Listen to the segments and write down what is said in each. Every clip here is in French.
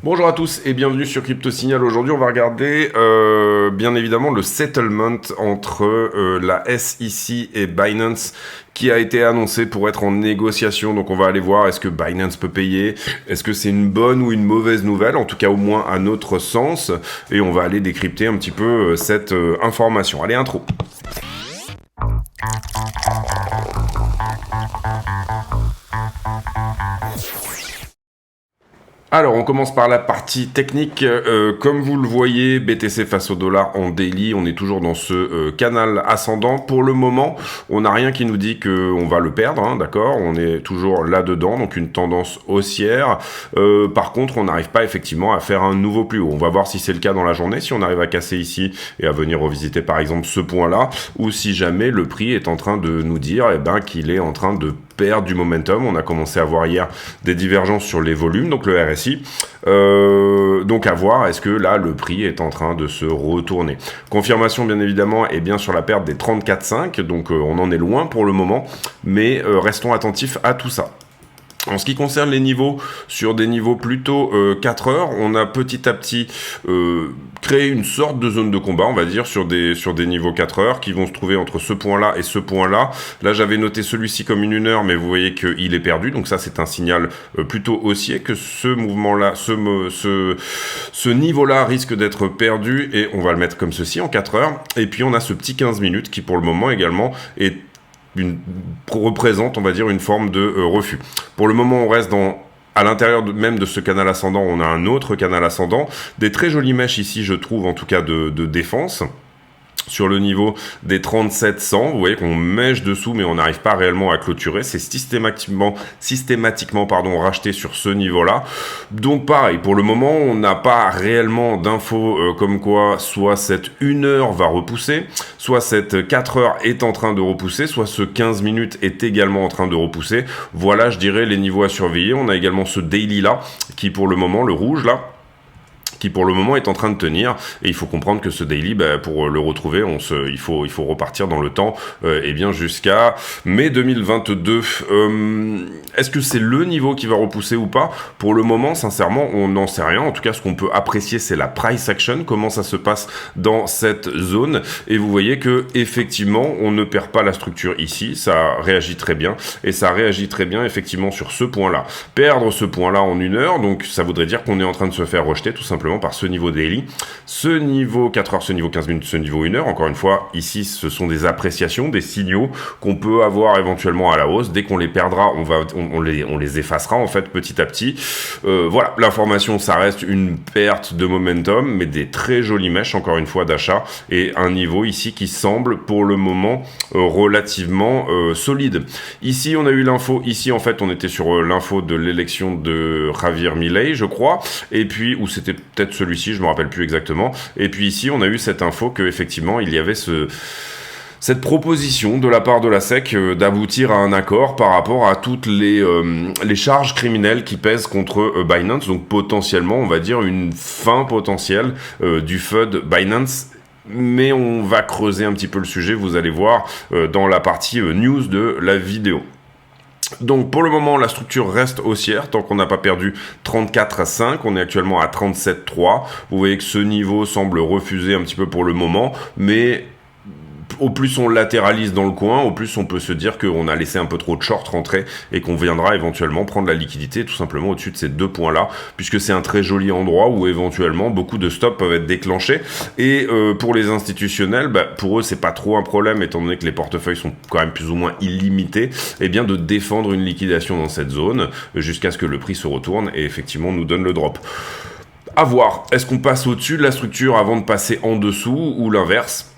Bonjour à tous et bienvenue sur Crypto Signal. Aujourd'hui, on va regarder bien évidemment le settlement entre la SEC et Binance qui a été annoncé pour être en négociation. Donc on va aller voir est-ce que Binance peut payer, est-ce que c'est une bonne ou une mauvaise nouvelle, en tout cas au moins à notre sens, et on va aller décrypter un petit peu cette information. Allez, intro. Alors, on commence par la partie technique. Comme vous le voyez, BTC face au dollar en daily, on est toujours dans ce canal ascendant. Pour le moment, on n'a rien qui nous dit qu'on va le perdre, hein, d'accord? On est toujours là-dedans, donc une tendance haussière. Par contre, on n'arrive pas effectivement à faire un nouveau plus haut. On va voir si c'est le cas dans la journée, si on arrive à casser ici et à venir revisiter par exemple ce point-là, ou si jamais le prix est en train de nous dire qu'il est en train de perdre du momentum. On a commencé à voir hier des divergences sur les volumes, donc le RSI. Donc à voir, est-ce que là le prix est en train de se retourner. Confirmation bien évidemment est bien sur la perte des 34,5, donc on en est loin pour le moment, mais restons attentifs à tout ça. En ce qui concerne les niveaux, sur des niveaux plutôt 4 heures, on a petit à petit créé une sorte de zone de combat, on va dire, sur des niveaux 4 heures, qui vont se trouver entre ce point-là et ce point-là. Là, j'avais noté celui-ci comme une heure, mais vous voyez qu'il est perdu, donc ça, c'est un signal plutôt haussier, que ce mouvement-là, ce niveau-là risque d'être perdu, et on va le mettre comme ceci, en 4 heures. Et puis, on a ce petit 15 minutes, qui pour le moment également représente, on va dire, une forme de refus. Pour le moment, on reste à l'intérieur même de ce canal ascendant, on a un autre canal ascendant, des très jolies mèches ici, je trouve, en tout cas de défense. Sur le niveau des 3700, vous voyez qu'on mèche dessous, mais on n'arrive pas réellement à clôturer. C'est systématiquement racheté sur ce niveau-là. Donc pareil, pour le moment, on n'a pas réellement d'infos comme quoi soit cette 1 heure va repousser, soit cette 4 heures est en train de repousser, soit ce 15 minutes est également en train de repousser. Voilà, je dirais, les niveaux à surveiller. On a également ce daily-là, qui pour le moment, le rouge là, qui pour le moment est en train de tenir, et il faut comprendre que ce daily, pour le retrouver, il faut repartir dans le temps, et bien jusqu'à mai 2022. Est-ce que c'est le niveau qui va repousser ou pas? Pour le moment, sincèrement, on n'en sait rien. En tout cas, ce qu'on peut apprécier, c'est la price action, comment ça se passe dans cette zone, et vous voyez que effectivement, on ne perd pas la structure ici, ça réagit très bien, et ça réagit très bien effectivement sur ce point-là. Perdre ce point-là en 1 heure, donc ça voudrait dire qu'on est en train de se faire rejeter tout simplement par ce niveau daily, ce niveau 4 heures, ce niveau 15 minutes, ce niveau 1 heure. Encore une fois, ici, ce sont des appréciations, des signaux qu'on peut avoir éventuellement à la hausse. Dès qu'on les perdra, on les effacera en fait petit à petit. Voilà, l'information, ça reste une perte de momentum, mais des très jolies mèches, encore une fois, d'achat, et un niveau ici qui semble pour le moment relativement solide. Ici, on a eu l'info, ici en fait, on était sur l'info de l'élection de Javier Milei, je crois, et puis, où c'était peut-être celui-ci, je me rappelle plus exactement. Et puis ici, on a eu cette info que effectivement, il y avait cette proposition de la part de la SEC d'aboutir à un accord par rapport à toutes les charges criminelles qui pèsent contre Binance. Donc potentiellement, on va dire une fin potentielle du FUD Binance. Mais on va creuser un petit peu le sujet, vous allez voir dans la partie news de la vidéo. Donc pour le moment, la structure reste haussière tant qu'on n'a pas perdu 34,5. On est actuellement à 37,3. Vous voyez que ce niveau semble refuser un petit peu pour le moment, mais au plus on latéralise dans le coin, au plus on peut se dire qu'on a laissé un peu trop de short rentrer et qu'on viendra éventuellement prendre la liquidité tout simplement au-dessus de ces deux points-là, puisque c'est un très joli endroit où éventuellement beaucoup de stops peuvent être déclenchés. Et pour les institutionnels, pour eux c'est pas trop un problème étant donné que les portefeuilles sont quand même plus ou moins illimités, et bien de défendre une liquidation dans cette zone jusqu'à ce que le prix se retourne et effectivement nous donne le drop. À voir, est-ce qu'on passe au-dessus de la structure avant de passer en dessous ou l'inverse?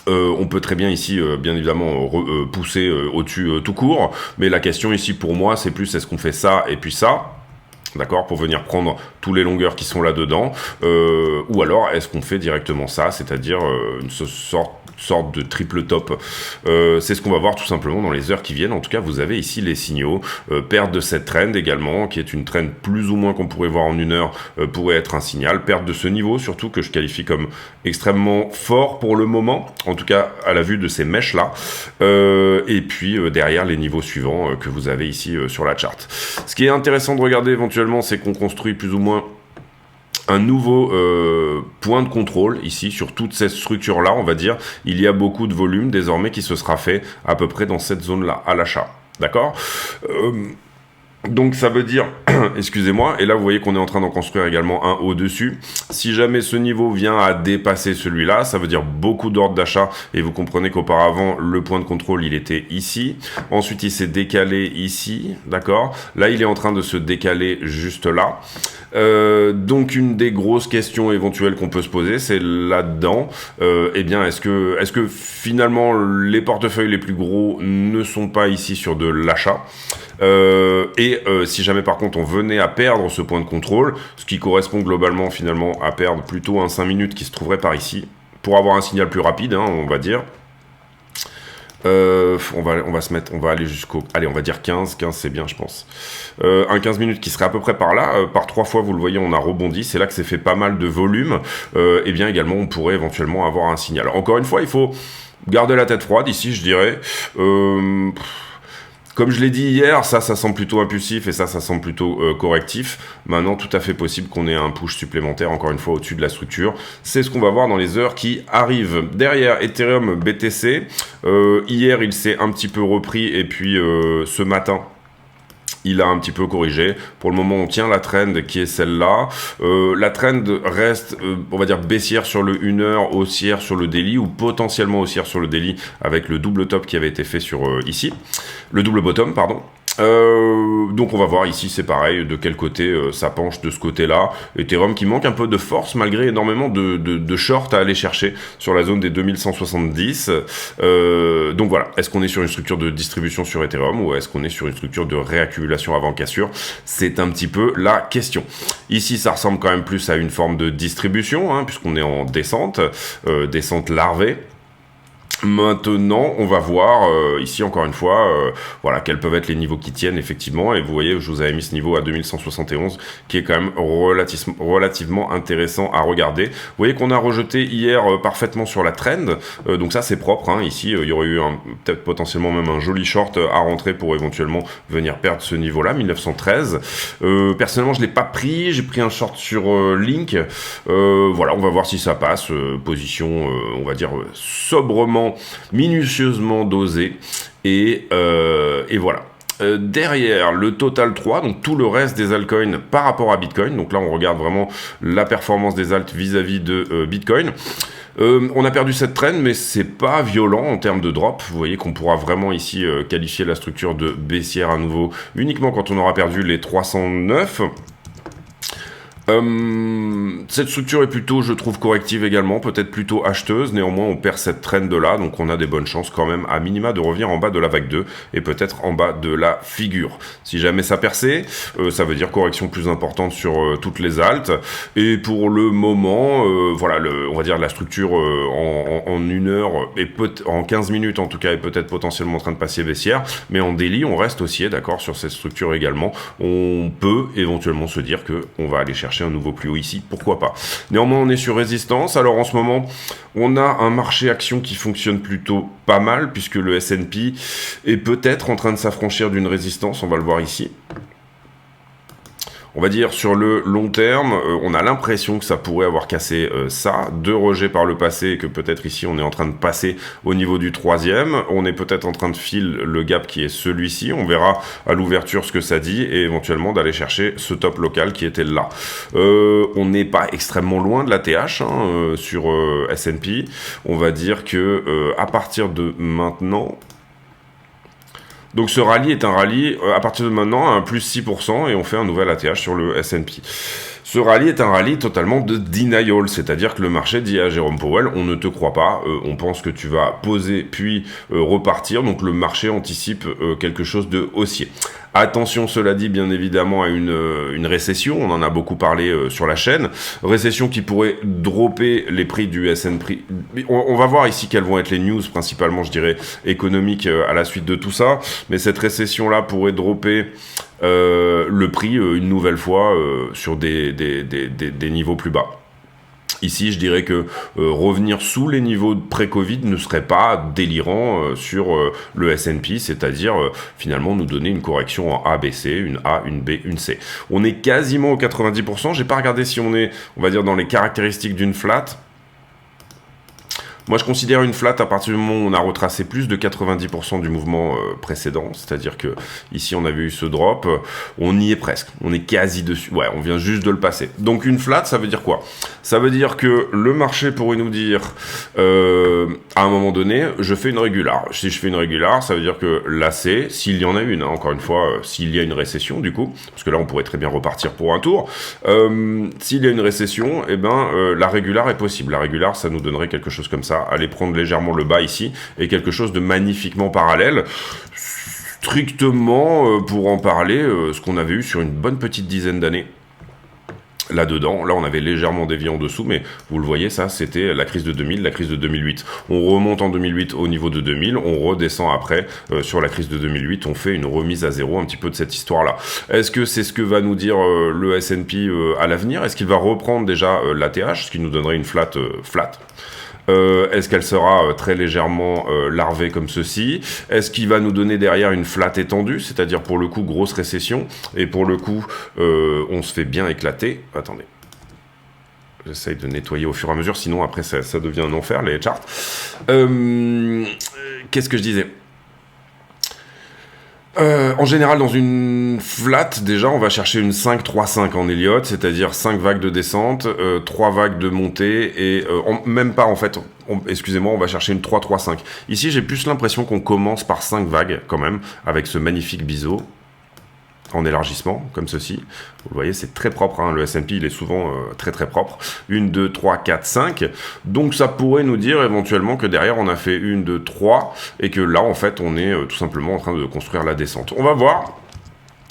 On peut très bien ici, bien évidemment, pousser au-dessus tout court, mais la question ici pour moi, c'est plus est-ce qu'on fait ça et puis ça, d'accord, pour venir prendre tous les longueurs qui sont là-dedans, ou alors est-ce qu'on fait directement ça, c'est-à-dire une sorte de triple top. C'est ce qu'on va voir tout simplement dans les heures qui viennent. En tout cas, vous avez ici les signaux. Perte de cette trend également, qui est une trend plus ou moins qu'on pourrait voir en 1 heure, pourrait être un signal. Perte de ce niveau, surtout que je qualifie comme extrêmement fort pour le moment, en tout cas à la vue de ces mèches-là. Et puis derrière les niveaux suivants que vous avez ici sur la charte. Ce qui est intéressant de regarder éventuellement, c'est qu'on construit plus ou moins un nouveau point de contrôle ici sur toute cette structure là, on va dire. Il y a beaucoup de volume désormais qui se sera fait à peu près dans cette zone là à l'achat, d'accord. Donc ça veut dire, excusez-moi, et là vous voyez qu'on est en train d'en construire également un au-dessus. Si jamais ce niveau vient à dépasser celui-là, ça veut dire beaucoup d'ordres d'achat, et vous comprenez qu'auparavant, le point de contrôle, il était ici. Ensuite, il s'est décalé ici, d'accord. Là, il est en train de se décaler juste là. Donc une des grosses questions éventuelles qu'on peut se poser, c'est là-dedans, eh bien, est-ce que finalement, les portefeuilles les plus gros ne sont pas ici sur de l'achat? Si jamais par contre on venait à perdre ce point de contrôle, ce qui correspond globalement finalement à perdre plutôt un 5 minutes qui se trouverait par ici, pour avoir un signal plus rapide, hein, on va dire. On va aller jusqu'au, allez, on va dire 15 c'est bien je pense. Un 15 minutes qui serait à peu près par là, par 3 fois vous le voyez on a rebondi, c'est là que c'est fait pas mal de volume, et bien également on pourrait éventuellement avoir un signal. Encore une fois il faut garder la tête froide ici je dirais. Comme je l'ai dit hier, ça semble plutôt impulsif et ça semble plutôt correctif. Maintenant, tout à fait possible qu'on ait un push supplémentaire, encore une fois, au-dessus de la structure. C'est ce qu'on va voir dans les heures qui arrivent. Derrière, Ethereum BTC. Hier, il s'est un petit peu repris et puis ce matin, il a un petit peu corrigé. Pour le moment, on tient la trend qui est celle-là. La trend reste, on va dire, baissière sur le 1 heure, haussière sur le daily, ou potentiellement haussière sur le daily, avec le double top qui avait été fait sur ici. Le double bottom, pardon. Donc on va voir ici c'est pareil de quel côté ça penche de ce côté là. Ethereum qui manque un peu de force malgré énormément de short à aller chercher sur la zone des 2170. Donc voilà, est-ce qu'on est sur une structure de distribution sur Ethereum ou est-ce qu'on est sur une structure de réaccumulation avant cassure? C'est un petit peu la question. Ici ça ressemble quand même plus à une forme de distribution hein, puisqu'on est en descente, descente larvée. Maintenant, on va voir ici encore une fois, voilà, quels peuvent être les niveaux qui tiennent effectivement. Et vous voyez, je vous avais mis ce niveau à 2171, qui est quand même relativement intéressant à regarder. Vous voyez qu'on a rejeté hier parfaitement sur la trend, donc ça c'est propre. Hein. Ici, il y aurait eu peut-être potentiellement même un joli short à rentrer pour éventuellement venir perdre ce niveau-là, 1913. Personnellement, je l'ai pas pris. J'ai pris un short sur Link. Voilà, on va voir si ça passe. Position, on va dire sobrement, minutieusement dosé et voilà. Derrière le total 3, donc tout le reste des altcoins par rapport à Bitcoin, donc là on regarde vraiment la performance des alts vis-à-vis de Bitcoin. On a perdu cette trend, mais c'est pas violent en termes de drop. Vous voyez qu'on pourra vraiment ici qualifier la structure de baissière à nouveau uniquement quand on aura perdu les 309. Cette structure est plutôt, je trouve, corrective également, peut-être plutôt acheteuse, néanmoins on perd cette trend de là, donc on a des bonnes chances quand même à minima de revenir en bas de la vague 2 et peut-être en bas de la figure. Si jamais ça perçait, ça veut dire correction plus importante sur toutes les altes, et pour le moment, voilà, on va dire la structure en 1 heure, et en 15 minutes en tout cas, est peut-être potentiellement en train de passer baissière, mais en daily on reste haussier, d'accord, sur cette structure également. On peut éventuellement se dire qu'on va aller chercher un nouveau plus haut ici, pourquoi pas. Néanmoins on est sur résistance. Alors en ce moment on a un marché action qui fonctionne plutôt pas mal puisque le S&P est peut-être en train de s'affranchir d'une résistance, on va le voir ici. On va dire sur le long terme, on a l'impression que ça pourrait avoir cassé ça, 2 rejets par le passé, et que peut-être ici on est en train de passer au niveau du 3e, on est peut-être en train de filer le gap qui est celui-ci, on verra à l'ouverture ce que ça dit, et éventuellement d'aller chercher ce top local qui était là. On n'est pas extrêmement loin de la TH hein, sur S&P, on va dire que à partir de maintenant... Donc ce rallye est un rallye, à partir de maintenant, à un plus 6%, et on fait un nouvel ATH sur le S&P. Ce rallye est un rallye totalement de denial, c'est-à-dire que le marché dit à Jérôme Powell, on ne te croit pas, on pense que tu vas poser puis repartir, donc le marché anticipe quelque chose de haussier. Attention, cela dit, bien évidemment, à une récession, on en a beaucoup parlé sur la chaîne, récession qui pourrait dropper les prix du S&P. On va voir ici quelles vont être les news, principalement, je dirais, économiques à la suite de tout ça, mais cette récession-là pourrait dropper le prix une nouvelle fois sur des niveaux plus bas. Ici, je dirais que revenir sous les niveaux de pré-Covid ne serait pas délirant sur le S&P, c'est-à-dire finalement nous donner une correction en A, B, C, une A, une B, une C. On est quasiment au 90%, j'ai pas regardé si on est, on va dire, dans les caractéristiques d'une flat. Moi, je considère une flat à partir du moment où on a retracé plus de 90% du mouvement précédent. C'est-à-dire que ici, on avait eu ce drop. On y est presque. On est quasi dessus. Ouais, on vient juste de le passer. Donc, une flat, ça veut dire quoi? Ça veut dire que le marché pourrait nous dire, à un moment donné, je fais une régular. Si je fais une régular, ça veut dire que là, c'est, s'il y en a une, hein, encore une fois, s'il y a une récession, du coup, parce que là, on pourrait très bien repartir pour un tour. S'il y a une récession, eh ben, la régular est possible. La régular, ça nous donnerait quelque chose comme ça. Aller prendre légèrement le bas ici, et quelque chose de magnifiquement parallèle, strictement, pour en parler, ce qu'on avait eu sur une bonne petite dizaine d'années. Là-dedans, là on avait légèrement dévié en dessous, mais vous le voyez, ça c'était la crise de 2000, la crise de 2008. On remonte en 2008 au niveau de 2000, on redescend après sur la crise de 2008, on fait une remise à zéro un petit peu de cette histoire-là. Est-ce que c'est ce que va nous dire le S&P à l'avenir? Est-ce qu'il va reprendre déjà l'ATH, ce qui nous donnerait une flat flat? Est-ce qu'elle sera très légèrement larvée comme ceci? Est-ce qu'il va nous donner derrière une flat étendue, c'est-à-dire pour le coup grosse récession, et pour le coup on se fait bien éclater? Attendez, j'essaye de nettoyer au fur et à mesure, sinon après ça devient un enfer les charts. Qu'est-ce que je disais? En général, dans une flat, déjà, on va chercher une 5-3-5 en Elliott, c'est-à-dire 5 vagues de descente, 3 vagues de montée, et même pas, en fait, excusez-moi, on va chercher une 3-3-5. Ici, j'ai plus l'impression qu'on commence par 5 vagues, quand même, avec ce magnifique biseau en élargissement, comme ceci. Vous voyez, c'est très propre, hein. Le S&P, il est souvent très très propre. 1, 2, 3, 4, 5. Donc ça pourrait nous dire éventuellement que derrière, on a fait 1, 2, 3, et que là, en fait, on est tout simplement en train de construire la descente. On va voir.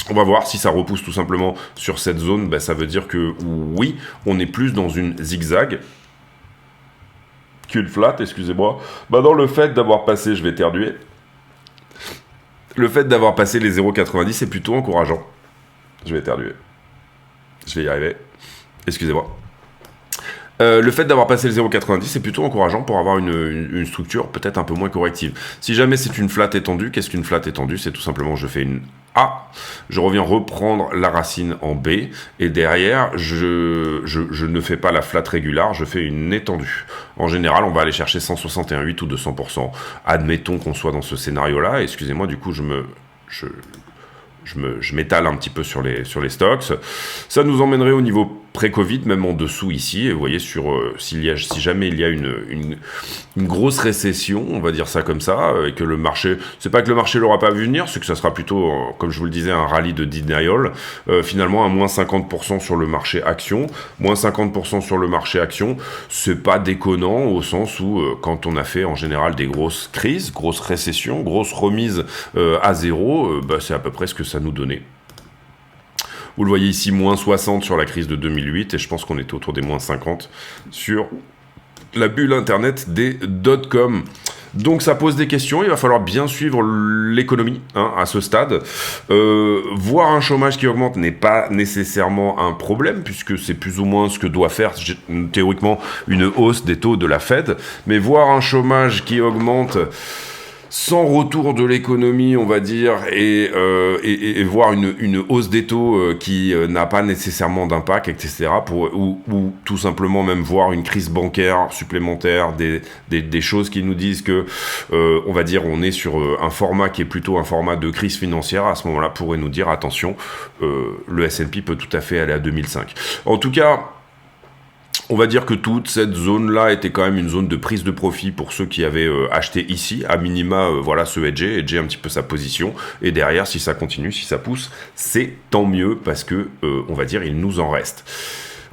On va voir si ça repousse tout simplement sur cette zone. Ben, ça veut dire que oui, on est plus dans une zigzag qu'une flat, excusez-moi. Ben, dans le fait d'avoir passé, je vais éternuer. Le fait d'avoir passé les 0,90 est plutôt encourageant. Je vais éternuer. Je vais y arriver. Excusez-moi. Le fait d'avoir passé le 0,90 est plutôt encourageant pour avoir une structure peut-être un peu moins corrective. Si jamais c'est une flat étendue, qu'est-ce qu'une flat étendue? C'est tout simplement je fais une A, je reviens reprendre la racine en B, et derrière, je ne fais pas la flat régulière, je fais une étendue. En général, on va aller chercher 161,8 ou 200%. Admettons qu'on soit dans ce scénario-là. Excusez-moi, du coup, je m'étale un petit peu sur les stocks. Ça nous emmènerait au niveau pré-Covid, même en dessous ici. Et vous voyez, si jamais il y a une grosse récession, on va dire ça comme ça, et que le marché, c'est pas que le marché l'aura pas vu venir, c'est que ça sera plutôt, comme je vous le disais, un rallye de denial. Finalement, un moins 50% sur le marché action. Moins 50% sur le marché action, c'est pas déconnant au sens où, quand on a fait en général des grosses crises, grosses récessions, grosses remises à zéro, c'est à peu près ce que ça nous donnait. Vous le voyez ici, moins 60 sur la crise de 2008, et je pense qu'on était autour des moins 50 sur la bulle internet des dot-com. Donc ça pose des questions, il va falloir bien suivre l'économie à ce stade. Voir un chômage qui augmente n'est pas nécessairement un problème, puisque c'est plus ou moins ce que doit faire théoriquement une hausse des taux de la Fed. Mais voir un chômage qui augmente sans retour de l'économie, on va dire, et voir une hausse des taux qui n'a pas nécessairement d'impact, etc., ou tout simplement même voir une crise bancaire supplémentaire, des choses qui nous disent que, on va dire, on est sur un format qui est plutôt un format de crise financière, à ce moment-là, pourrait nous dire, attention, le S&P peut tout à fait aller à 2005. En tout cas, on va dire que toute cette zone-là était quand même une zone de prise de profit pour ceux qui avaient acheté ici, à minima, voilà, se hedger un petit peu sa position, et derrière, si ça continue, si ça pousse, c'est tant mieux, parce que, on va dire, il nous en reste.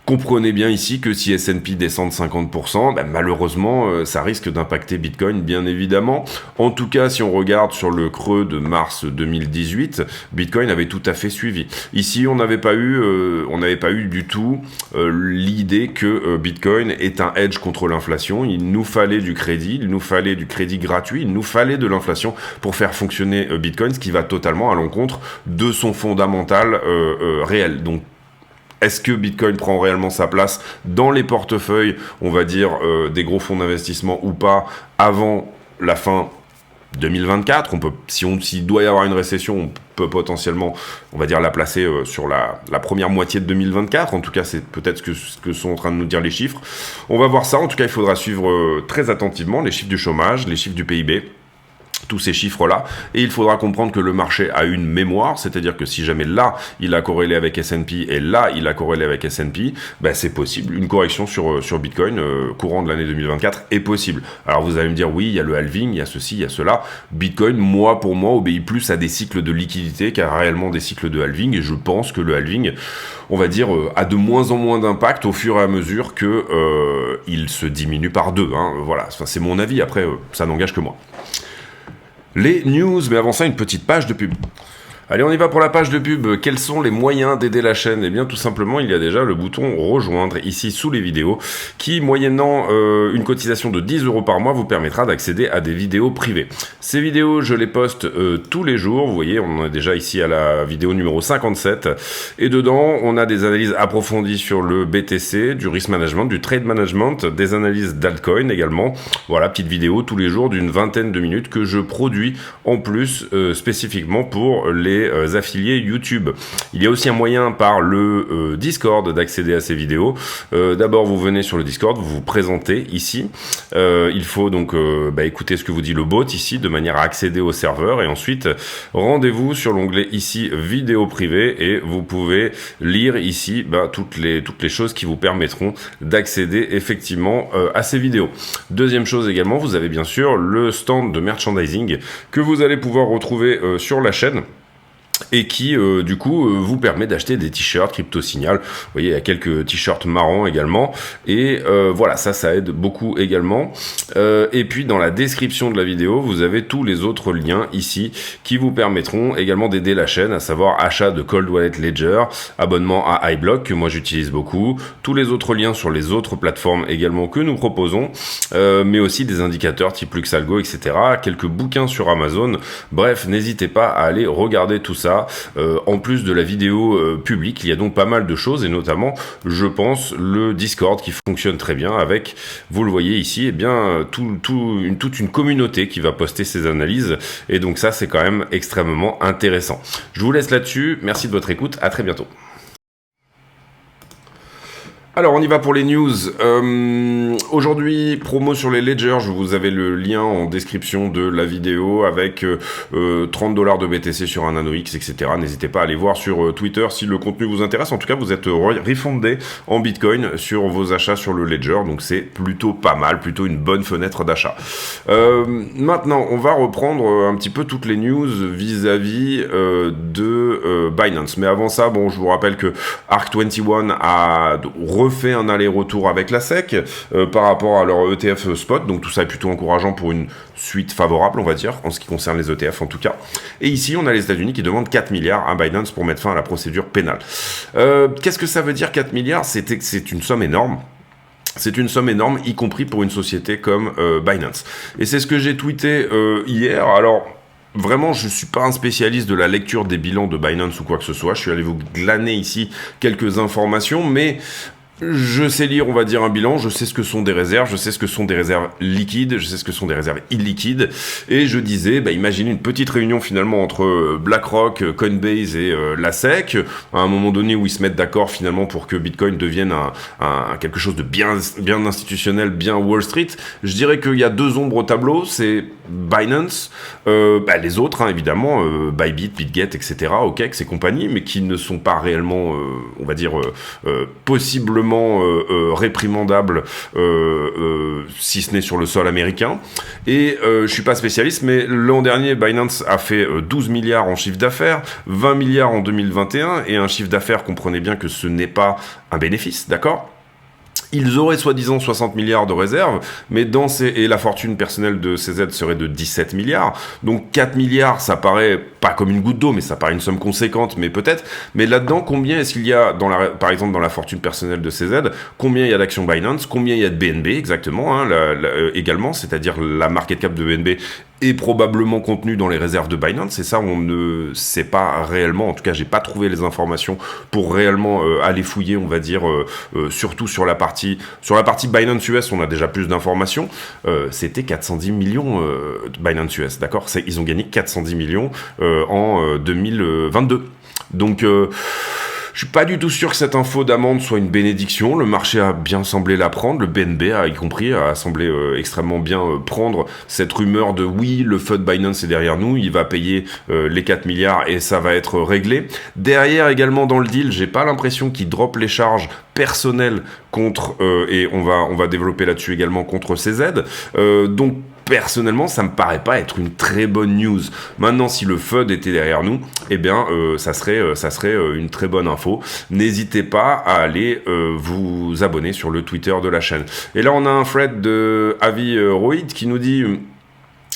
Comprenez bien ici que si S&P descend de 50%, malheureusement, ça risque d'impacter Bitcoin, bien évidemment. En tout cas, si on regarde sur le creux de mars 2018, Bitcoin avait tout à fait suivi. Ici, on n'avait pas eu du tout l'idée que Bitcoin est un hedge contre l'inflation. Il nous fallait du crédit gratuit, il nous fallait de l'inflation pour faire fonctionner Bitcoin, ce qui va totalement à l'encontre de son fondamental réel. Donc, Est-ce que Bitcoin prend réellement sa place dans les portefeuilles, on va dire, des gros fonds d'investissement ou pas, avant la fin 2024, s'il doit y avoir une récession, on peut potentiellement, on va dire, la placer sur la première moitié de 2024. En tout cas, c'est peut-être ce que sont en train de nous dire les chiffres. On va voir ça. En tout cas, il faudra suivre très attentivement les chiffres du chômage, les chiffres du PIB. Tous ces chiffres-là, et il faudra comprendre que le marché a une mémoire, c'est-à-dire que si jamais là, il a corrélé avec S&P, et là, il a corrélé avec S&P, ben c'est possible, une correction sur Bitcoin courant de l'année 2024 est possible. Alors vous allez me dire, oui, il y a le halving, il y a ceci, il y a cela. Bitcoin, pour moi, obéit plus à des cycles de liquidité qu'à réellement des cycles de halving, et je pense que le halving, on va dire, a de moins en moins d'impact au fur et à mesure que il se diminue par deux. Hein. Voilà, enfin, c'est mon avis, après, ça n'engage que moi. Les news, mais avant ça, une petite page de pub. Allez, on y va pour la page de pub. Quels sont les moyens d'aider la chaîne? Eh bien, tout simplement, il y a déjà le bouton rejoindre ici sous les vidéos qui, moyennant une cotisation de 10 € par mois, vous permettra d'accéder à des vidéos privées. Ces vidéos, je les poste tous les jours. Vous voyez, on en est déjà ici à la vidéo numéro 57. Et dedans, on a des analyses approfondies sur le BTC, du risk management, du trade management, des analyses d'altcoin également. Voilà, petite vidéo tous les jours d'une vingtaine de minutes que je produis en plus spécifiquement pour les affiliés YouTube. Il y a aussi un moyen par le Discord d'accéder à ces vidéos. D'abord, vous venez sur le Discord, vous vous présentez ici. Il faut donc écouter ce que vous dit le bot ici de manière à accéder au serveur et ensuite rendez-vous sur l'onglet ici vidéo privée et vous pouvez lire ici toutes les choses qui vous permettront d'accéder effectivement à ces vidéos. Deuxième chose également, vous avez bien sûr le stand de merchandising que vous allez pouvoir retrouver sur la chaîne. Et qui, du coup, vous permet d'acheter des t-shirts Crypto Signal. Vous voyez, il y a quelques t-shirts marrants également. Et voilà, ça aide beaucoup également. Et puis, dans la description de la vidéo, vous avez tous les autres liens ici qui vous permettront également d'aider la chaîne, à savoir achat de Cold Wallet Ledger, abonnement à iBlock, que moi j'utilise beaucoup, tous les autres liens sur les autres plateformes également que nous proposons, mais aussi des indicateurs type LuxAlgo, etc., quelques bouquins sur Amazon. Bref, n'hésitez pas à aller regarder tout ça. En plus de la vidéo publique, il y a donc pas mal de choses et notamment, je pense, le Discord qui fonctionne très bien avec, vous le voyez ici, toute une communauté qui va poster ses analyses et donc ça, c'est quand même extrêmement intéressant. Je vous laisse là-dessus. Merci de votre écoute. À très bientôt. Alors, on y va pour les news. Aujourd'hui, promo sur les ledgers. Vous avez le lien en description de la vidéo avec 30 $ de BTC sur un Nano X, etc. N'hésitez pas à aller voir sur Twitter si le contenu vous intéresse. En tout cas, vous êtes refundé en Bitcoin sur vos achats sur le ledger. Donc, c'est plutôt pas mal, plutôt une bonne fenêtre d'achat. Maintenant, on va reprendre un petit peu toutes les news vis-à-vis de Binance. Mais avant ça, bon, je vous rappelle que Arc21 a refait un aller-retour avec la SEC par rapport à leur ETF spot, donc tout ça est plutôt encourageant pour une suite favorable, on va dire, en ce qui concerne les ETF en tout cas. Et ici, on a les États-Unis qui demandent 4 milliards à Binance pour mettre fin à la procédure pénale. Qu'est-ce que ça veut dire 4 milliards? C'est une somme énorme. C'est une somme énorme, y compris pour une société comme Binance. Et c'est ce que j'ai tweeté hier. Alors, vraiment, je ne suis pas un spécialiste de la lecture des bilans de Binance ou quoi que ce soit. Je suis allé vous glaner ici quelques informations, mais je sais lire, on va dire, un bilan, je sais ce que sont des réserves, je sais ce que sont des réserves liquides, je sais ce que sont des réserves illiquides, et je disais, imaginez une petite réunion finalement entre BlackRock, Coinbase et la SEC, à un moment donné où ils se mettent d'accord finalement pour que Bitcoin devienne quelque chose de bien institutionnel, bien Wall Street. Je dirais qu'il y a deux ombres au tableau, c'est Binance, les autres, hein, évidemment, Bybit, BitGet, etc., OKEx et compagnie, mais qui ne sont pas réellement, on va dire, possiblement réprimandable si ce n'est sur le sol américain. Et je suis pas spécialiste, mais l'an dernier Binance a fait 12 milliards en chiffre d'affaires, 20 milliards en 2021 et un chiffre d'affaires, comprenez bien que ce n'est pas un bénéfice, d'accord? Ils auraient soi-disant 60 milliards de réserves, mais et la fortune personnelle de CZ serait de 17 milliards. Donc 4 milliards, ça paraît pas comme une goutte d'eau, mais ça paraît une somme conséquente, mais peut-être. Mais là-dedans, combien est-ce qu'il y a, par exemple, dans la fortune personnelle de CZ, combien il y a d'actions Binance, combien il y a de BNB exactement, hein, également, c'est-à-dire la market cap de BNB est probablement contenu dans les réserves de Binance, et ça on ne sait pas réellement, en tout cas j'ai pas trouvé les informations pour réellement aller fouiller, on va dire, surtout sur la partie Binance US, on a déjà plus d'informations. C'était 410 millions de Binance US, d'accord, ils ont gagné 410 millions en 2022, donc je suis pas du tout sûr que cette info d'amende soit une bénédiction. Le marché a bien semblé la prendre, le BNB a y compris, a semblé extrêmement bien prendre cette rumeur de oui, le FUD Binance est derrière nous, il va payer les 4 milliards et ça va être réglé. Derrière également dans le deal, j'ai pas l'impression qu'il drop les charges personnelles contre, et on va développer là-dessus également, contre CZ. Donc personnellement, ça me paraît pas être une très bonne news. Maintenant, si le FUD était derrière nous, eh bien, ça serait une très bonne info. N'hésitez pas à aller vous abonner sur le Twitter de la chaîne. Et là, on a un thread de Avi Rohit qui nous dit...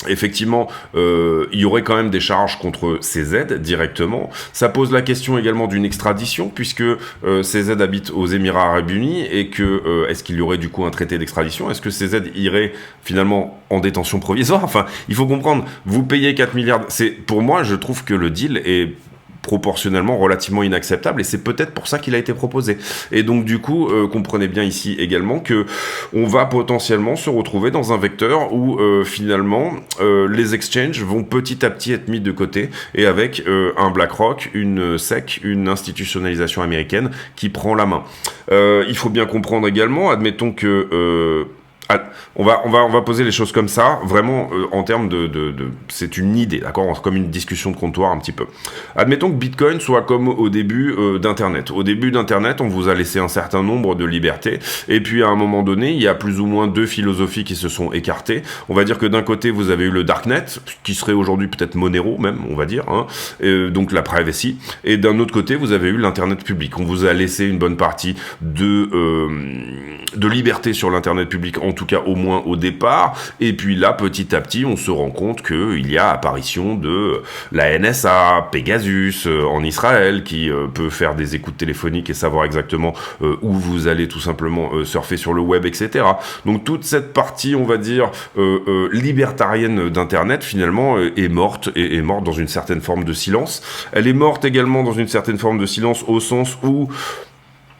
Effectivement, il y aurait quand même des charges contre CZ directement. Ça pose la question également d'une extradition, puisque CZ habite aux Émirats Arabes Unis, et que est-ce qu'il y aurait du coup un traité d'extradition? Est-ce que CZ irait finalement en détention provisoire? Enfin, il faut comprendre, vous payez 4 milliards... Pour moi, je trouve que le deal est proportionnellement relativement inacceptable, et c'est peut-être pour ça qu'il a été proposé. Et donc du coup, comprenez bien ici également que on va potentiellement se retrouver dans un vecteur où finalement les exchanges vont petit à petit être mis de côté, et avec un BlackRock, une SEC, une institutionnalisation américaine qui prend la main. Il faut bien comprendre également, admettons que on va poser les choses comme ça, vraiment en termes c'est une idée, d'accord, comme une discussion de comptoir un petit peu. Admettons que Bitcoin soit comme au début d'Internet. Au début d'Internet, on vous a laissé un certain nombre de libertés, et puis à un moment donné, il y a plus ou moins deux philosophies qui se sont écartées. On va dire que d'un côté, vous avez eu le Darknet, qui serait aujourd'hui peut-être Monero même, on va dire, hein, donc la privacy, et d'un autre côté, vous avez eu l'Internet public. On vous a laissé une bonne partie de liberté sur l'Internet public, en tout cas au moins au départ, et puis là petit à petit on se rend compte qu'il y a apparition de la NSA, Pegasus en Israël, qui peut faire des écoutes téléphoniques et savoir exactement où vous allez tout simplement surfer sur le web, etc. Donc toute cette partie, on va dire, libertarienne d'Internet finalement est morte, et est morte dans une certaine forme de silence. Elle est morte également dans une certaine forme de silence au sens où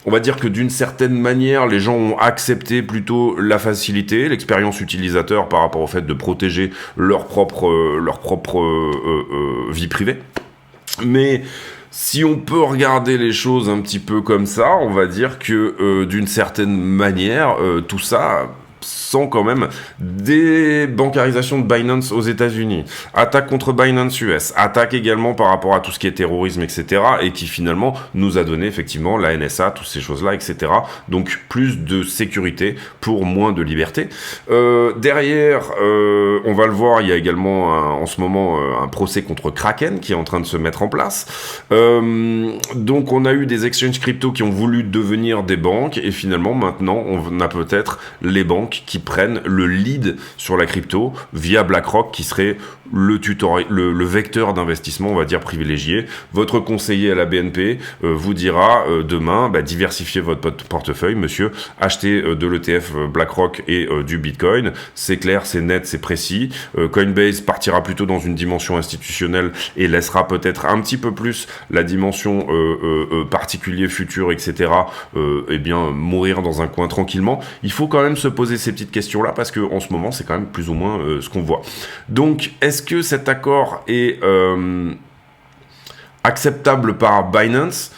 on va dire que d'une certaine manière, les gens ont accepté plutôt la facilité, l'expérience utilisateur par rapport au fait de protéger leur propre vie privée. Mais si on peut regarder les choses un petit peu comme ça, on va dire que d'une certaine manière, tout ça sans quand même des bancarisations de Binance aux États-Unis, attaque contre Binance US, attaque également par rapport à tout ce qui est terrorisme, etc., et qui finalement nous a donné effectivement la NSA, toutes ces choses-là, etc. Donc plus de sécurité pour moins de liberté. Derrière, on va le voir, il y a également en ce moment un procès contre Kraken qui est en train de se mettre en place. Donc on a eu des exchanges crypto qui ont voulu devenir des banques, et finalement maintenant on a peut-être les banques qui prennent le lead sur la crypto via BlackRock, qui serait le vecteur d'investissement, on va dire, privilégié. Votre conseiller à la BNP vous dira demain, diversifiez votre portefeuille, monsieur, achetez de l'ETF BlackRock et du Bitcoin. C'est clair, c'est net, c'est précis. Coinbase partira plutôt dans une dimension institutionnelle et laissera peut-être un petit peu plus la dimension particulier, futur, etc. Mourir dans un coin tranquillement. Il faut quand même se poser ces petites questions-là, parce qu'en ce moment, c'est quand même plus ou moins ce qu'on voit. Donc, est-ce que cet accord est acceptable par Binance ?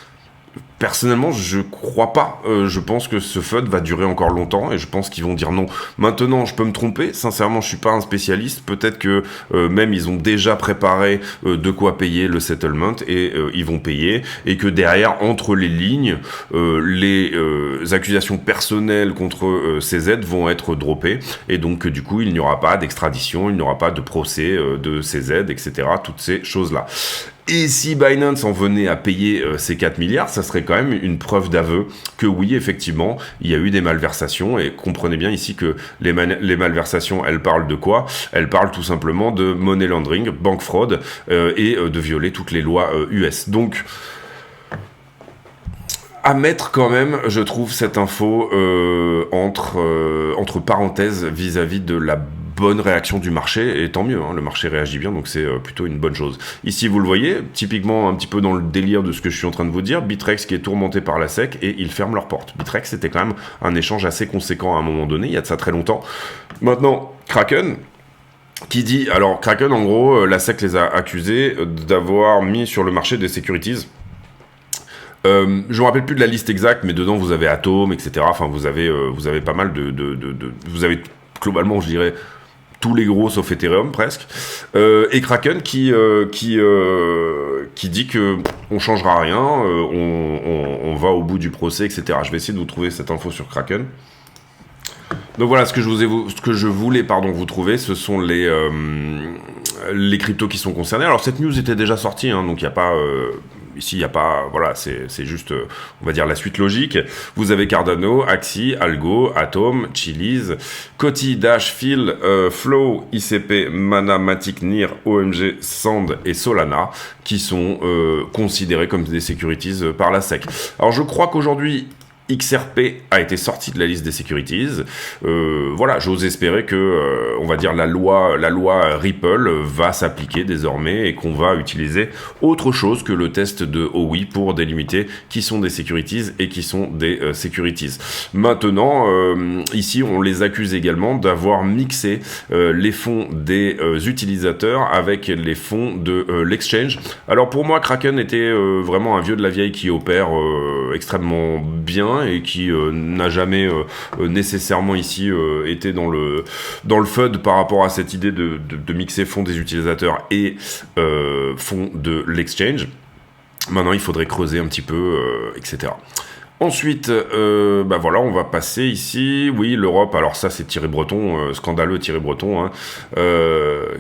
Personnellement, je crois pas. Je pense que ce FUD va durer encore longtemps, et je pense qu'ils vont dire non. Maintenant, je peux me tromper. Sincèrement, je suis pas un spécialiste. Peut-être que même ils ont déjà préparé de quoi payer le settlement, et ils vont payer, et que derrière, entre les lignes, les accusations personnelles contre CZ vont être droppées, et donc du coup, il n'y aura pas d'extradition, il n'y aura pas de procès de CZ, etc. Toutes ces choses-là. Et si Binance en venait à payer ces 4 milliards, ça serait quand même une preuve d'aveu que oui, effectivement, il y a eu des malversations. Et comprenez bien ici que les malversations, elles parlent de quoi ? Elles parlent tout simplement de money laundering, banque fraude, et de violer toutes les lois US. Donc, à mettre quand même, je trouve, cette info entre parenthèses vis-à-vis de la bonne réaction du marché, et tant mieux, hein, le marché réagit bien, donc c'est plutôt une bonne chose. Ici, vous le voyez, typiquement un petit peu dans le délire de ce que je suis en train de vous dire, Bittrex qui est tourmenté par la SEC, et ils ferment leurs portes. Bittrex, c'était quand même un échange assez conséquent à un moment donné, il y a de ça très longtemps. Maintenant, Kraken, qui dit, alors Kraken, en gros, la SEC les a accusés d'avoir mis sur le marché des securities. Je me rappelle plus de la liste exacte, mais dedans vous avez Atom, etc. Enfin, vous avez pas mal vous avez globalement, je dirais, tous les gros sauf Ethereum presque. Et Kraken qui dit que on changera rien, on va au bout du procès, etc. Je vais essayer de vous trouver cette info sur Kraken. Donc voilà, ce que je voulais vous trouver, ce sont les cryptos qui sont concernés. Alors cette news était déjà sortie, hein, donc il n'y a pas... Ici, il n'y a pas... Voilà, c'est juste, on va dire, la suite logique. Vous avez Cardano, Axie, Algo, Atom, Chiliz, Coty, Dash, Phil, Flow, ICP, Mana, Matic, NIR, OMG, Sand et Solana, qui sont considérés comme des securities par la SEC. Alors, je crois qu'aujourd'hui... XRP a été sorti de la liste des securities. Voilà, j'ose espérer que, on va dire, la loi Ripple va s'appliquer désormais et qu'on va utiliser autre chose que le test de Howey pour délimiter qui sont des securities et qui sont des securities. Maintenant, ici, on les accuse également d'avoir mixé les fonds des utilisateurs avec les fonds de l'exchange. Alors pour moi, Kraken était vraiment un vieux de la vieille qui opère extrêmement bien et qui n'a jamais nécessairement ici été dans le FUD par rapport à cette idée de mixer fonds des utilisateurs et fonds de l'exchange. Maintenant, il faudrait creuser un petit peu, etc. Ensuite, voilà, on va passer ici. Oui, l'Europe, alors ça c'est Thierry Breton, scandaleux Thierry Breton, hein,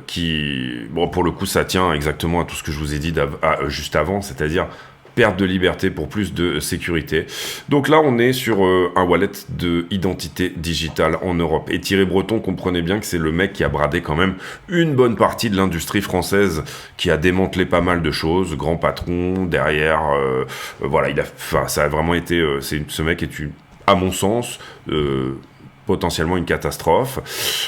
qui, bon, pour le coup, ça tient exactement à tout ce que je vous ai dit juste avant, c'est-à-dire perte de liberté pour plus de sécurité. Donc là, on est sur un wallet de identité digitale en Europe. Et Thierry Breton, comprenez bien que c'est le mec qui a bradé quand même une bonne partie de l'industrie française, qui a démantelé pas mal de choses, grand patron, derrière, voilà, ça a vraiment été, ce mec est, à mon sens, potentiellement une catastrophe.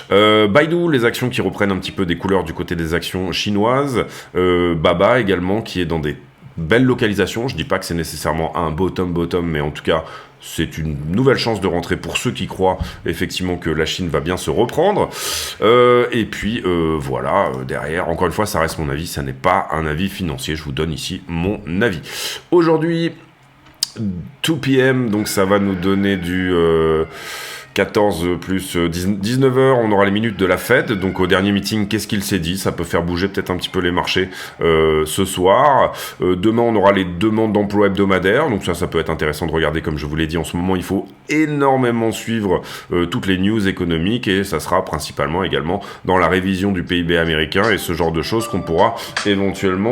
Baidu, les actions qui reprennent un petit peu des couleurs du côté des actions chinoises. Baba également, qui est dans des belle localisation, je dis pas que c'est nécessairement un bottom, mais en tout cas, c'est une nouvelle chance de rentrer pour ceux qui croient effectivement que la Chine va bien se reprendre. Et puis, voilà, derrière, encore une fois, ça reste mon avis, ça n'est pas un avis financier, je vous donne ici mon avis. Aujourd'hui, 2 p.m., donc ça va nous donner du... 14 plus 19h, on aura les minutes de la Fed. Donc au dernier meeting, qu'est-ce qu'il s'est dit? Ça peut faire bouger peut-être un petit peu les marchés ce soir. Demain, on aura les demandes d'emploi hebdomadaires. Donc ça peut être intéressant de regarder. Comme je vous l'ai dit, en ce moment, il faut énormément suivre toutes les news économiques. Et ça sera principalement également dans la révision du PIB américain et ce genre de choses qu'on pourra éventuellement...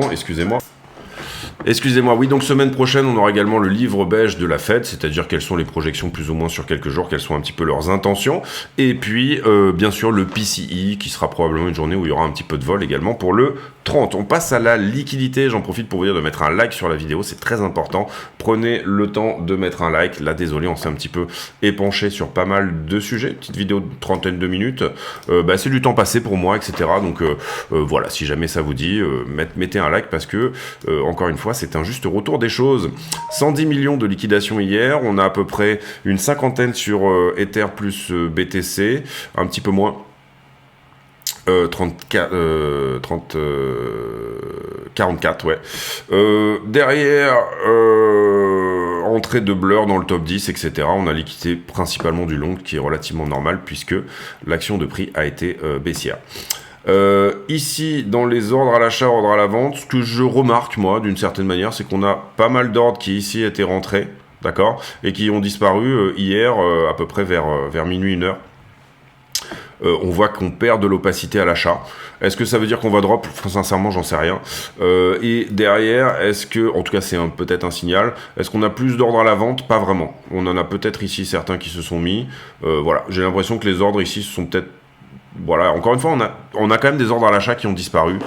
Excusez-moi, oui, donc semaine prochaine, on aura également le livre beige de la Fed, c'est-à-dire quelles sont les projections plus ou moins sur quelques jours, quelles sont un petit peu leurs intentions, et puis, bien sûr, le PCE, qui sera probablement une journée où il y aura un petit peu de vol également pour le 30. On passe à la liquidité, j'en profite pour vous dire de mettre un like sur la vidéo, c'est très important, prenez le temps de mettre un like. Là, désolé, on s'est un petit peu épanché sur pas mal de sujets, petite vidéo de 30 minutes, c'est du temps passé pour moi, etc., donc voilà, si jamais ça vous dit, mettez un like, parce que, encore une fois, c'est un juste retour des choses. 110 millions de liquidations hier, on a à peu près une cinquantaine sur Ether plus BTC, un petit peu moins. 44, ouais. Derrière, entrée de Blur dans le top 10, etc. On a liquidé principalement du long, qui est relativement normal, puisque l'action de prix a été baissière. Ici, dans les ordres à l'achat, ordres à la vente, ce que je remarque, moi, d'une certaine manière, c'est qu'on a pas mal d'ordres qui ici étaient rentrés, d'accord, et qui ont disparu hier, à peu près vers minuit, 1h. On voit qu'on perd de l'opacité à l'achat. Est-ce que ça veut dire qu'on va drop? Sincèrement, j'en sais rien. Et derrière, est-ce que, en tout cas, c'est peut-être un signal, est-ce qu'on a plus d'ordres à la vente? Pas vraiment. On en a peut-être ici certains qui se sont mis. Voilà, j'ai l'impression que les ordres ici se sont peut-être... Voilà, encore une fois, on a quand même des ordres à l'achat qui ont disparu,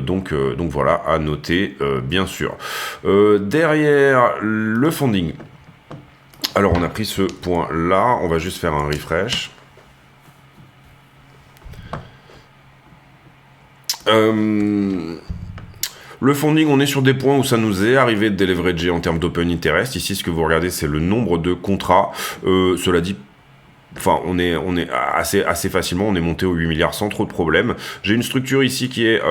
donc voilà, à noter, bien sûr. Derrière, le funding. Alors, on a pris ce point-là, on va juste faire un refresh. Le funding, on est sur des points où ça nous est arrivé de déleverager en termes d'open interest. Ici, ce que vous regardez, c'est le nombre de contrats. Cela dit, enfin, on est assez facilement, on est monté aux 8 milliards sans trop de problèmes. J'ai une structure ici qui est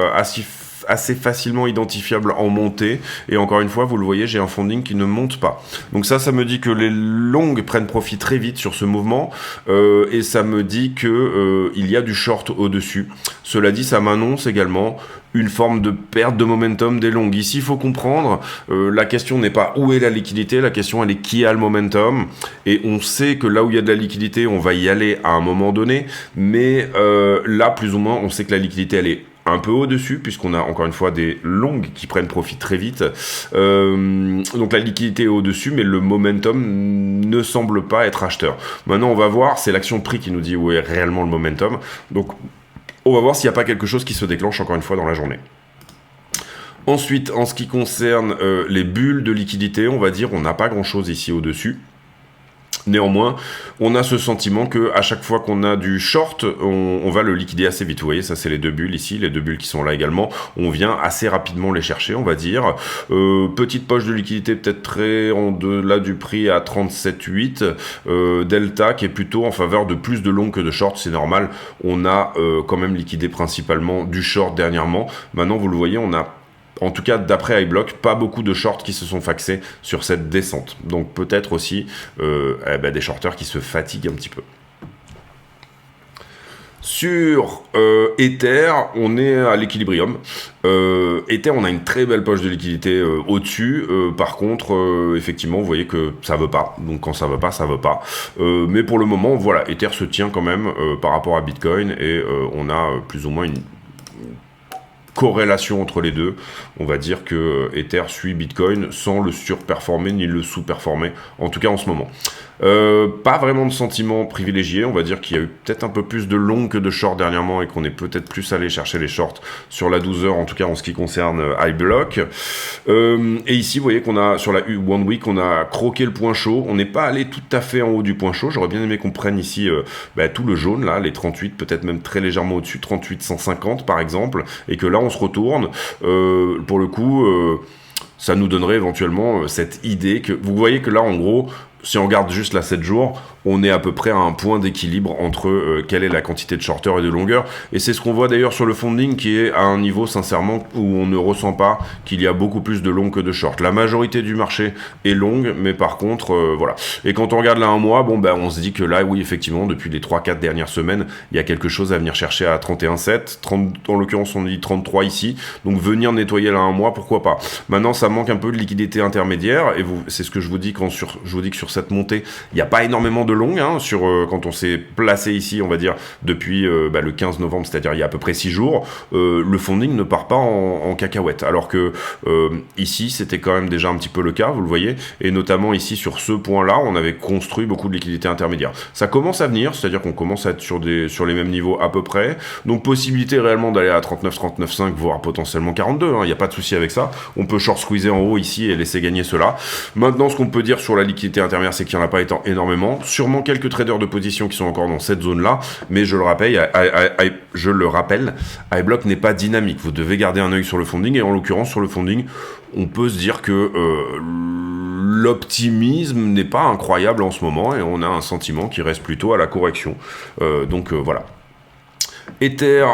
assez facilement identifiable en montée, et encore une fois, vous le voyez, j'ai un funding qui ne monte pas. Donc ça me dit que les longues prennent profit très vite sur ce mouvement, et ça me dit que il y a du short au-dessus. Cela dit, ça m'annonce également une forme de perte de momentum des longues. Ici, il faut comprendre, la question n'est pas où est la liquidité, la question elle est qui a le momentum, et on sait que là où il y a de la liquidité, on va y aller à un moment donné, mais là, plus ou moins, on sait que la liquidité, elle est un peu au-dessus, puisqu'on a encore une fois des longues qui prennent profit très vite. Donc la liquidité est au-dessus, mais le momentum ne semble pas être acheteur. Maintenant, on va voir, c'est l'action de prix qui nous dit où est réellement le momentum. Donc, on va voir s'il n'y a pas quelque chose qui se déclenche encore une fois dans la journée. Ensuite, en ce qui concerne les bulles de liquidité, on va dire on n'a pas grand-chose ici au-dessus. Néanmoins, on a ce sentiment que à chaque fois qu'on a du short, on va le liquider assez vite. Vous voyez, ça c'est les deux bulles ici, les deux bulles qui sont là également. On vient assez rapidement les chercher, on va dire. Petite poche de liquidité peut-être très en delà du prix à 37,8. Delta qui est plutôt en faveur de plus de long que de short, c'est normal. On a quand même liquidé principalement du short dernièrement. Maintenant, vous le voyez, on a en tout cas, d'après iBlock, pas beaucoup de shorts qui se sont faxés sur cette descente. Donc peut-être aussi des shorters qui se fatiguent un petit peu. Sur Ether, on est à l'équilibrium. Ether, on a une très belle poche de liquidité au-dessus. Par contre, effectivement, vous voyez que ça veut pas. Donc quand ça veut pas, ça veut pas. Mais pour le moment, voilà, Ether se tient quand même par rapport à Bitcoin, et on a plus ou moins une corrélation entre les deux. On va dire que Ether suit Bitcoin sans le surperformer ni le sous-performer, en tout cas en ce moment. Pas vraiment de sentiment privilégié, on va dire qu'il y a eu peut-être un peu plus de long que de short dernièrement, et qu'on est peut-être plus allé chercher les shorts sur la 12 heures, en tout cas en ce qui concerne iBlock. Et ici, vous voyez qu'on a, sur la One Week, on a croqué le point chaud, on n'est pas allé tout à fait en haut du point chaud. J'aurais bien aimé qu'on prenne ici tout le jaune, là, les 38, peut-être même très légèrement au-dessus, 38,150 par exemple, et que là on se retourne. Pour le coup, ça nous donnerait éventuellement cette idée que, vous voyez que là en gros, si on regarde juste là 7 jours, on est à peu près à un point d'équilibre entre quelle est la quantité de shorter et de longueur. Et c'est ce qu'on voit d'ailleurs sur le funding, qui est à un niveau sincèrement où on ne ressent pas qu'il y a beaucoup plus de long que de short. La majorité du marché est longue, mais par contre, voilà. Et quand on regarde là un mois, on se dit que là, oui, effectivement, depuis les 3-4 dernières semaines, il y a quelque chose à venir chercher à 31,7. En l'occurrence, on dit 33 ici. Donc venir nettoyer là un mois, pourquoi pas. Maintenant, ça manque un peu de liquidité intermédiaire, et c'est ce que je vous dis je vous dis que sur cette montée, il n'y a pas énormément de long, quand on s'est placé ici, on va dire, depuis le 15 novembre, c'est-à-dire il y a à peu près 6 jours, le funding ne part pas en cacahuète, alors que ici, c'était quand même déjà un petit peu le cas, vous le voyez, et notamment ici, sur ce point-là, on avait construit beaucoup de liquidités intermédiaires. Ça commence à venir, c'est-à-dire qu'on commence à être sur les mêmes niveaux à peu près, donc possibilité réellement d'aller à 39, 39,5, voire potentiellement 42, il n'y a pas de souci avec ça. On peut short squeezer en haut ici et laisser gagner cela. Maintenant, ce qu'on peut dire sur la liquidité intermédiaire, c'est qu'il n'y en a pas énormément. Sûrement quelques traders de position qui sont encore dans cette zone-là, mais je le rappelle, iBlock n'est pas dynamique. Vous devez garder un œil sur le funding, et en l'occurrence, sur le funding, on peut se dire que l'optimisme n'est pas incroyable en ce moment, et on a un sentiment qui reste plutôt à la correction. Donc voilà. Ether,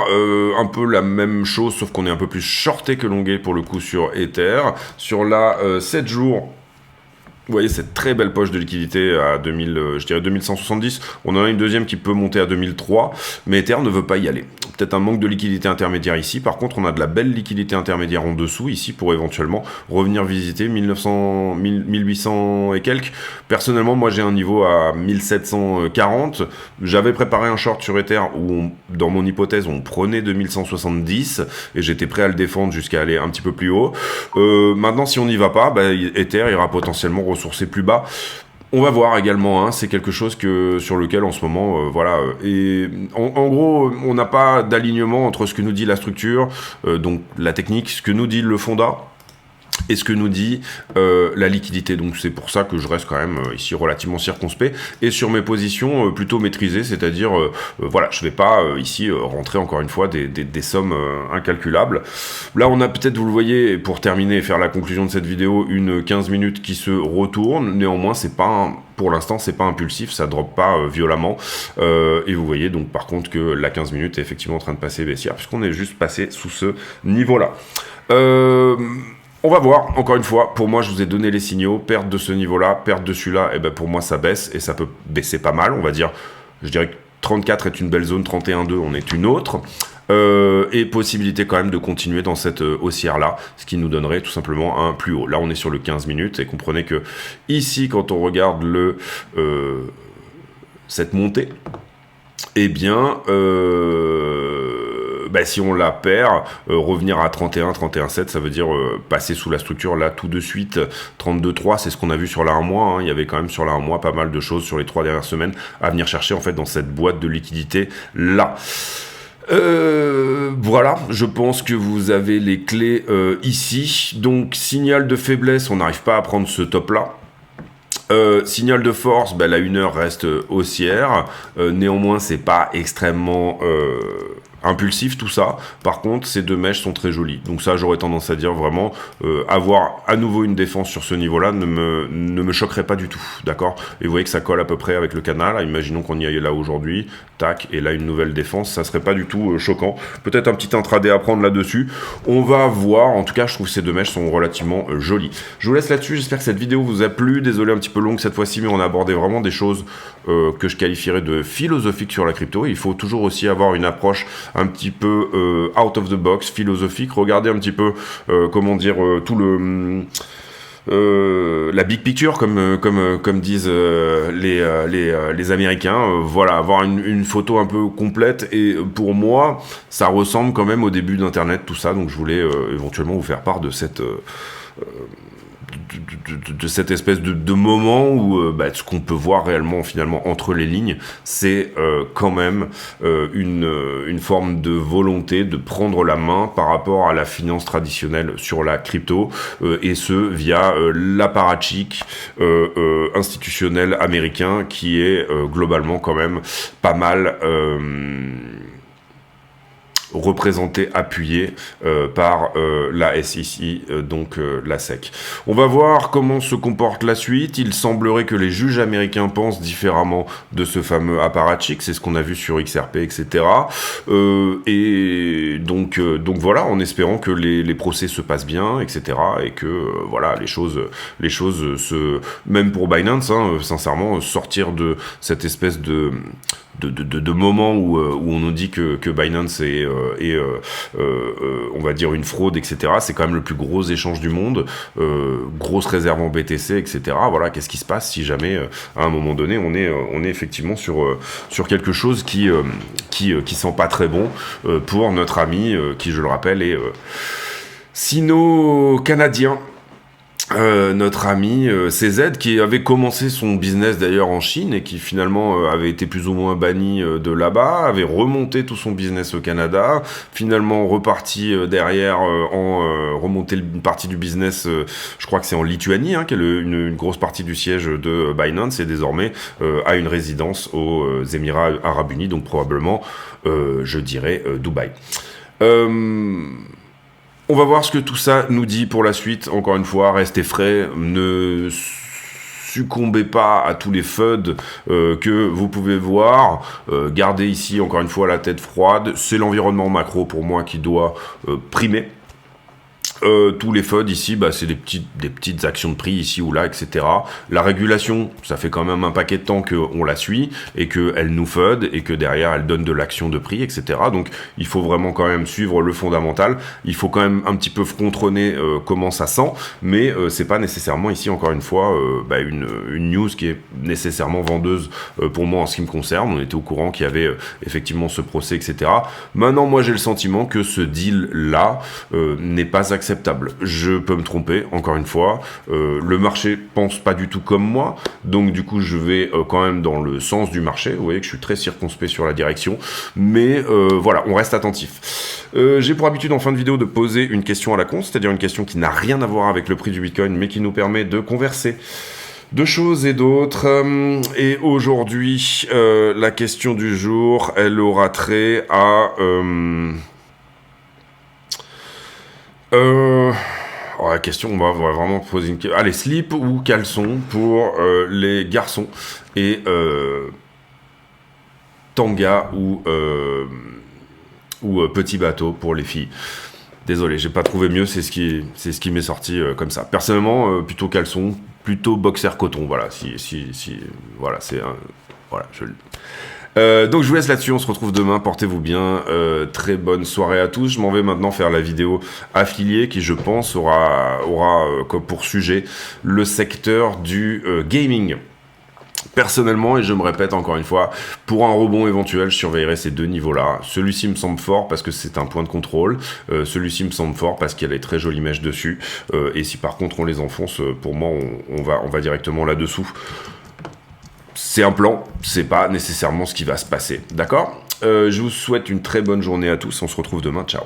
un peu la même chose, sauf qu'on est un peu plus shorté que longué pour le coup sur Ether. Sur la 7 jours, vous voyez cette très belle poche de liquidité à 2170. On en a une deuxième qui peut monter à 2003, mais Ether ne veut pas y aller. Peut-être un manque de liquidité intermédiaire ici. Par contre, on a de la belle liquidité intermédiaire en dessous ici pour éventuellement revenir visiter 1800 et quelques. Personnellement, moi j'ai un niveau à 1740. J'avais préparé un short sur Ether où, dans mon hypothèse, on prenait 2170 et j'étais prêt à le défendre jusqu'à aller un petit peu plus haut. Maintenant, si on n'y va pas, Ether ira potentiellement ressourcer plus bas. On va voir également, c'est quelque chose sur lequel en ce moment, et en gros, on n'a pas d'alignement entre ce que nous dit la structure, donc la technique, ce que nous dit le fondat, et ce que nous dit la liquidité. Donc c'est pour ça que je reste quand même ici relativement circonspect et sur mes positions plutôt maîtrisées, c'est-à-dire voilà, je vais pas ici rentrer encore une fois des sommes incalculables. Là on a peut-être, vous le voyez, pour terminer et faire la conclusion de cette vidéo, une 15 minutes qui se retourne. Néanmoins c'est pas pour l'instant c'est pas impulsif, ça drop pas violemment et vous voyez donc par contre que la 15 minutes est effectivement en train de passer baissière puisqu'on est juste passé sous ce niveau là. On va voir, encore une fois, pour moi je vous ai donné les signaux, perte de ce niveau-là, perte de celui-là, et ben pour moi ça baisse, et ça peut baisser pas mal, on va dire, je dirais que 34 est une belle zone, 31,2 on est une autre, et possibilité quand même de continuer dans cette haussière-là, ce qui nous donnerait tout simplement un plus haut. Là on est sur le 15 minutes, et comprenez que ici quand on regarde cette montée, eh bien, si on la perd, revenir à 31, 31,7, ça veut dire passer sous la structure là tout de suite. 32,3, c'est ce qu'on a vu sur la 1 mois. Hein. Il y avait quand même sur la 1 mois pas mal de choses sur les 3 dernières semaines à venir chercher en fait dans cette boîte de liquidité là. Voilà, je pense que vous avez les clés ici. Donc signal de faiblesse, on n'arrive pas à prendre ce top là. Signal de force, la 1 heure reste haussière, néanmoins c'est pas extrêmement impulsif tout ça. Par contre ces deux mèches sont très jolies, donc ça j'aurais tendance à dire vraiment avoir à nouveau une défense sur ce niveau là ne me choquerait pas du tout, d'accord. Et vous voyez que ça colle à peu près avec le canal. Imaginons qu'on y aille là aujourd'hui, tac, et là une nouvelle défense, ça serait pas du tout choquant. Peut-être un petit intraday à prendre là dessus, on va voir. En tout cas je trouve que ces deux mèches sont relativement jolies. Je vous laisse là-dessus, j'espère que cette vidéo vous a plu. Désolé un petit peu longue cette fois-ci, mais on a abordé vraiment des choses que je qualifierais de philosophiques sur la crypto. Il faut toujours aussi avoir une approche un petit peu out of the box, philosophique. Regardez un petit peu, comment dire, tout la big picture, comme disent les Américains. Voilà, avoir une photo un peu complète. Et pour moi, ça ressemble quand même au début d'Internet, tout ça. Donc je voulais éventuellement vous faire part de cette de cette espèce de moment où ce qu'on peut voir réellement finalement entre les lignes, c'est quand même une forme de volonté de prendre la main par rapport à la finance traditionnelle sur la crypto, et ce via l'apparatchik institutionnel américain qui est globalement quand même pas mal représenté, appuyé par la SEC, donc la SEC. On va voir comment se comporte la suite. Il semblerait que les juges américains pensent différemment de ce fameux apparatchik, c'est ce qu'on a vu sur XRP, etc. Et donc voilà, en espérant que les procès se passent bien, etc. Et que voilà, les choses même pour Binance, hein, sincèrement, sortir de cette espèce de moment où on nous dit que Binance est on va dire une fraude, etc. C'est quand même le plus gros échange du monde, grosse réserve en BTC, etc. Voilà, qu'est-ce qui se passe si jamais à un moment donné on est effectivement sur quelque chose qui sent pas très bon pour notre ami qui, je le rappelle, est sino-canadien. Notre ami CZ, qui avait commencé son business d'ailleurs en Chine et qui finalement avait été plus ou moins banni de là-bas, avait remonté tout son business au Canada, finalement reparti derrière remonté une partie du business, je crois que c'est en Lituanie, hein, qui est une grosse partie du siège de Binance, et désormais a une résidence aux Émirats Arabes Unis, donc probablement je dirais Dubaï. On va voir ce que tout ça nous dit pour la suite. Encore une fois, restez frais, ne succombez pas à tous les FUD que vous pouvez voir. Gardez ici, encore une fois, la tête froide. C'est l'environnement macro pour moi qui doit primer. Tous les FUD ici, c'est des petites actions de prix ici ou là, etc. La régulation, ça fait quand même un paquet de temps qu'on la suit et qu'elle nous FUD et que derrière elle donne de l'action de prix, etc. Donc il faut vraiment quand même suivre le fondamental. Il faut quand même un petit peu frontronner comment ça sent, mais c'est pas nécessairement ici, encore une fois, une news qui est nécessairement vendeuse pour moi en ce qui me concerne. On était au courant qu'il y avait effectivement ce procès, etc. Maintenant, moi j'ai le sentiment que ce deal là n'est pas acceptable acceptable. Je peux me tromper, encore une fois. Le marché pense pas du tout comme moi, donc du coup je vais quand même dans le sens du marché. Vous voyez que je suis très circonspect sur la direction, mais voilà, on reste attentif. J'ai pour habitude en fin de vidéo de poser une question à la con, c'est-à-dire une question qui n'a rien à voir avec le prix du Bitcoin, mais qui nous permet de converser de choses et d'autres. Et aujourd'hui, la question du jour, elle aura trait à... la question, on va vraiment poser une question. Allez, slip ou caleçon pour les garçons et tanga ou petit bateau pour les filles. Désolé, j'ai pas trouvé mieux, c'est ce qui m'est sorti comme ça. Personnellement, plutôt caleçon, plutôt boxer coton, voilà. Voilà, c'est un... Voilà, donc je vous laisse là-dessus, on se retrouve demain, portez-vous bien, très bonne soirée à tous. Je m'en vais maintenant faire la vidéo affiliée qui, je pense, aura comme pour sujet le secteur du gaming. Personnellement, et je me répète encore une fois, pour un rebond éventuel, je surveillerai ces deux niveaux-là. Celui-ci me semble fort parce que c'est un point de contrôle. Celui-ci me semble fort parce qu'il y a des très jolies mèches dessus. Et si par contre on les enfonce, pour moi, on va directement là-dessous. C'est un plan, c'est pas nécessairement ce qui va se passer. D'accord ? Je vous souhaite une très bonne journée à tous. On se retrouve demain. Ciao.